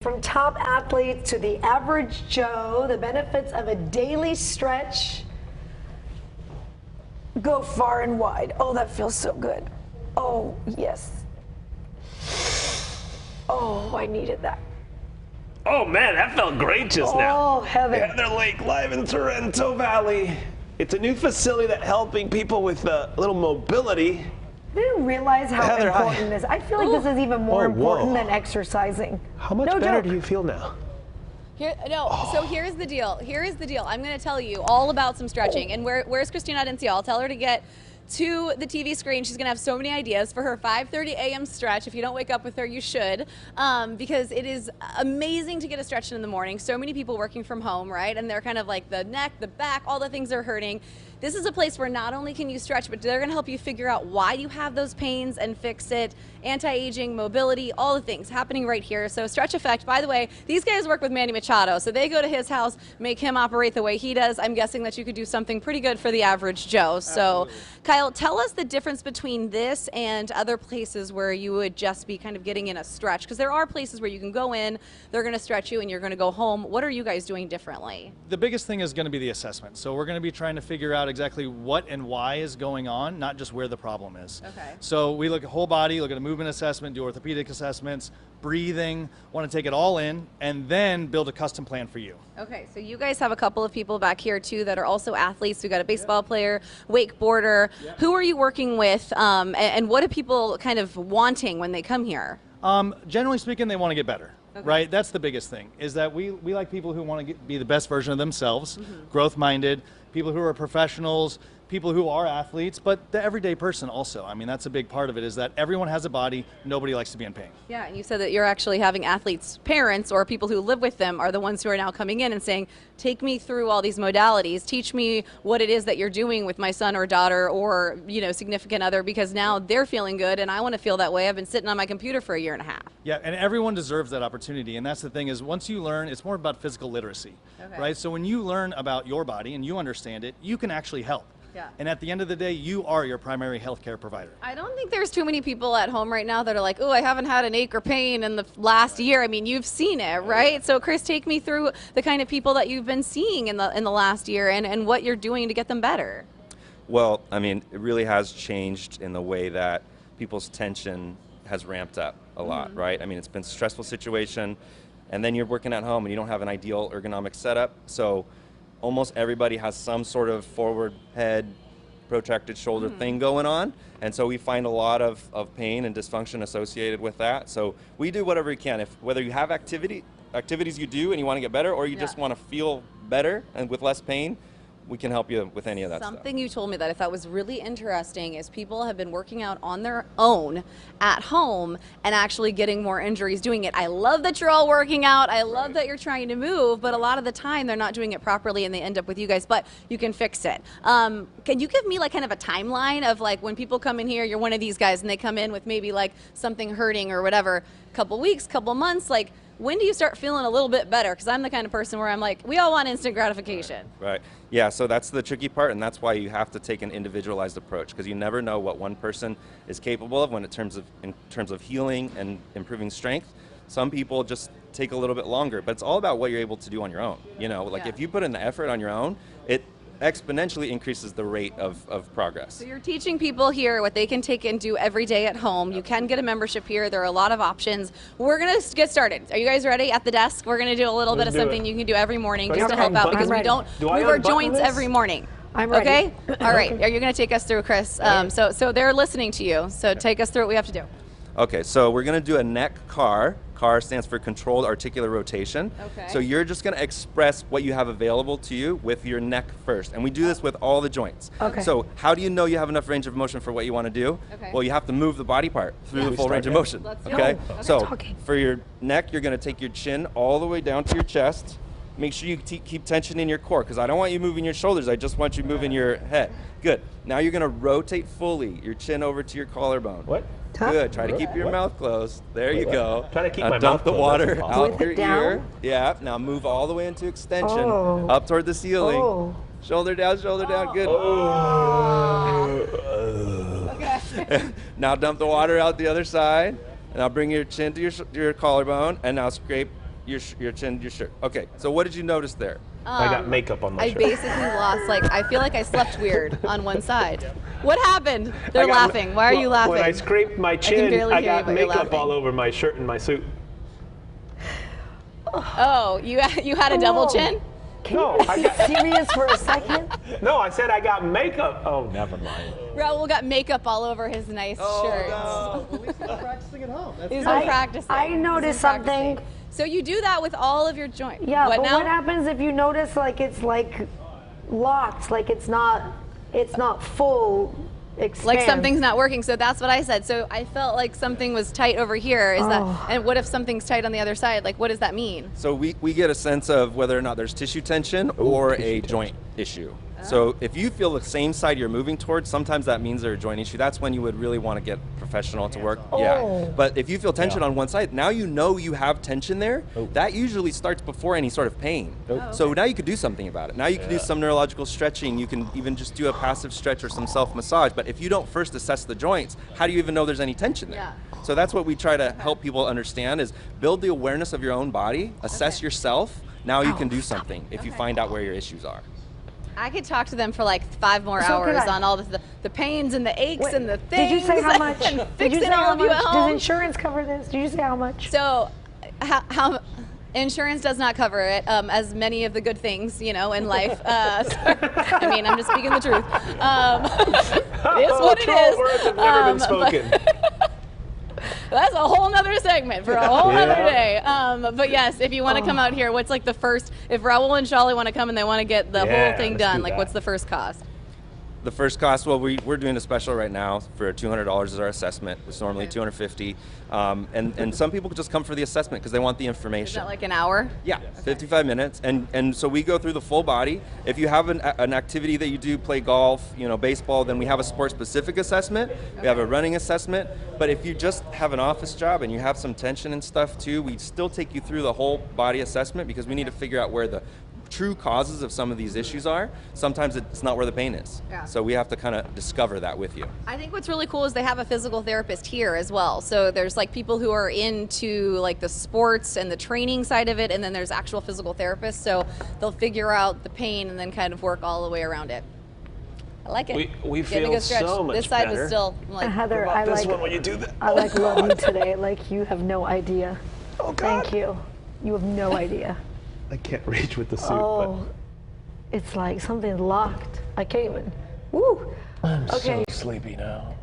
From top athletes to the average Joe, the benefits of a daily stretch go far and wide. Oh, that feels so good. Oh, yes. Oh, I needed that. Oh man, that felt great just now. Oh, Heather. Heather Lake live in Sorrento Valley. It's a new facility that's helping people with a little mobility. I didn't realize how Heather, important this is. I feel like this is even more important whoa. than exercising. How much No better joke. do you feel now? So here's the deal. I'm going to tell you all about some stretching. And where's Christina Adencia? I'll tell her to get to the TV screen. She's going to have so many ideas for her 5:30 a.m. stretch. If you don't wake up with her, you should, because it is amazing to get a stretch in the morning. So many people working from home, right? And they're kind of like the neck, the back, all the things are hurting. This is a place where not only can you stretch, but they're going to help you figure out why you have those pains and fix it. Anti-aging, mobility, all the things happening right here. So Stretch Effect, by the way, these guys work with Manny Machado. So they go to his house, make him operate the way he does. I'm guessing that you could do something pretty good for the average Joe. So Absolutely. Kyle, tell us the difference between this and other places where you would just be kind of getting in a stretch. Because there are places where you can go in, they're going to stretch you, and you're going to go home. What are you guys doing differently? The biggest thing is going to be the assessment. So we're going to be trying to figure out exactly what and why is going on, not just where the problem is. Okay. So we look at whole body, look at a movement assessment, do orthopedic assessments, breathing, want to take it all in, and then build a custom plan for you. Okay, so you guys have a couple of people back here too that are also athletes. We got a baseball player, wakeboarder. Who are you working with, and what are people kind of wanting when they come here? Generally speaking, they want to get better. Okay. Right, that's the biggest thing, is that we like people who want to be the best version of themselves, growth-minded, people who are professionals, people who are athletes, but the everyday person also. I mean, that's a big part of it, is that everyone has a body, nobody likes to be in pain. Yeah, and you said that you're actually having athletes' parents or people who live with them are the ones who are now coming in and saying, take me through all these modalities, teach me what it is that you're doing with my son or daughter or, you know, significant other, because now they're feeling good and I want to feel that way. I've been sitting on my computer for a year and a half. Yeah, and everyone deserves that opportunity, and that's the thing, is once you learn, it's more about physical literacy, right? So when you learn about your body and you understand it, you can actually help. Yeah. And at the end of the day, you are your primary healthcare provider. I don't think there's too many people at home right now that are like, oh, I haven't had an ache or pain in the last year. I mean, you've seen it, right? So Chris, take me through the kind of people that you've been seeing in the last year and what you're doing to get them better. Well, I mean, it really has changed in the way that people's tension has ramped up a lot, right? I mean, it's been a stressful situation, and then you're working at home and you don't have an ideal ergonomic setup. So almost everybody has some sort of forward head, protracted shoulder thing going on. And so we find a lot of pain and dysfunction associated with that. So we do whatever we can. Whether you have activities you do and you want to get better, or you just want to feel better and with less pain, we can help you with any of that Something stuff. you told me that I thought was really interesting is people have been working out on their own at home and actually getting more injuries doing it. I love that you're all working out. I love that you're trying to move, but a lot of the time they're not doing it properly and they end up with you guys, but you can fix it. Can you give me like kind of a timeline of like when people come in here, you're one of these guys and they come in with maybe like something hurting or whatever, couple weeks, couple months, like when do you start feeling a little bit better? Because I'm the kind of person where I'm like, we all want instant gratification. Right. Yeah, so that's the tricky part, and that's why you have to take an individualized approach, because you never know what one person is capable of in terms of healing and improving strength. Some people just take a little bit longer, but it's all about what you're able to do on your own. You know, like if you put in the effort on your own, it exponentially increases the rate of progress. So you're teaching people here what they can take and do every day at home. You can get a membership here. There are a lot of options. We're going to get started. Are you guys ready at the desk? We're going to do a little bit of something you can do every morning just to help out, because we don't move our joints every morning. I'm ready. Okay? All right. Are you going to take us through, Chris? So they're listening to you. So take us through what we have to do. Okay, so we're going to do a neck CAR. CAR stands for controlled articular rotation. Okay. So you're just going to express what you have available to you with your neck first. And we do this with all the joints. Okay. So how do you know you have enough range of motion for what you want to do? Okay. Well, you have to move the body part through the full range of motion. Let's do Okay? it. So Okay. for your neck, you're going to take your chin all the way down to your chest. Make sure you keep tension in your core, because I don't want you moving your shoulders. I just want you moving your head. Good. Now you're going to rotate fully your chin over to your collarbone. What? Good. Try to keep your mouth closed. There you go. Try to keep Now my dump mouth the closed. water That's awesome. out With your it down? ear. Yeah. Now move all the way into extension, Oh. up toward the ceiling. Oh. Shoulder down, good. Okay. Now dump the water out the other side. And now bring your chin to your collarbone, and now scrape your chin, your shirt. Okay, so what did you notice there? I got makeup on my I shirt. basically lost, like, I feel like I slept weird on one side. What happened? They're I got- laughing. Why are you well, laughing? When I scraped my chin, barely I hear you, got but you're makeup laughing. all over my shirt and my suit. Oh, you had a double Oh. chin? No, I Be got, serious for a second. no, I said I got makeup. Oh, never mind. Raul got makeup all over his nice shirt. Well, at least he's practicing at home. That's He's good. been practicing. I He's been noticed practicing. something. So you do that with all of your joints. Yeah, What but now? what happens if you notice like it's like locked, like it's not full expand? Like something's not working. So that's what I said. So I felt like something was tight over here. Is Oh. that? And what if something's tight on the other side? Like, what does that mean? So we get a sense of whether or not there's tissue tension or a joint issue. So if you feel the same side you're moving towards, sometimes that means there's a joint issue. That's when you would really want to get professional to work. Oh. Yeah. But if you feel tension on one side, now you know you have tension there. That usually starts before any sort of pain. So now you could do something about it. Now you can do some neurological stretching. You can even just do a passive stretch or some self-massage. But if you don't first assess the joints, how do you even know there's any tension there? Yeah. So that's what we try to help people understand is build the awareness of your own body, assess yourself. Now you can do something if you find out where your issues are. I could talk to them for like 5 more So could hours I. on all the pains and the aches Wait, and the did things. you say how much? And Did you fixing say all how of you much? at Does home. insurance cover this? Did you say how much? So, how insurance does not cover it, as many of the good things, in life. I mean, I'm just speaking the truth. It is what it 12 is. words have never been but- spoken. That's a whole nother segment for a whole Yeah. nother day. But yes, if you want to come out here, what's like the first? If Raul and Charlie want to come and they want to get the Yeah, whole thing let's done, do like that. what's the first cost? The first cost, well, we're doing a special right now for $200 is our assessment. It's normally $250, and some people just come for the assessment because they want the Is information. that like an hour? Yeah, 55 minutes, and so we go through the full body. If you have an activity that you do, play golf, baseball, then we have a sport-specific assessment. We have a running assessment. But if you just have an office job and you have some tension and stuff too, we still take you through the whole body assessment because we need to figure out where the true causes of some of these issues are. Sometimes it's not where the pain is. Yeah. So we have to kind of discover that with you. I think what's really cool is they have a physical therapist here as well. So there's like people who are into like the sports and the training side of it, and then there's actual physical therapists. So they'll figure out the pain and then kind of work all the way around it. I like it. We Getting a feel good stretch. so much This side better. was still like. Heather, What I about this like one when you do that? I like love you today. Like you have no idea. Oh, God. Thank you. You have no idea. I can't reach with the suit, Oh, it's like something's locked. I can't even. Woo. but I'm Okay. so sleepy now.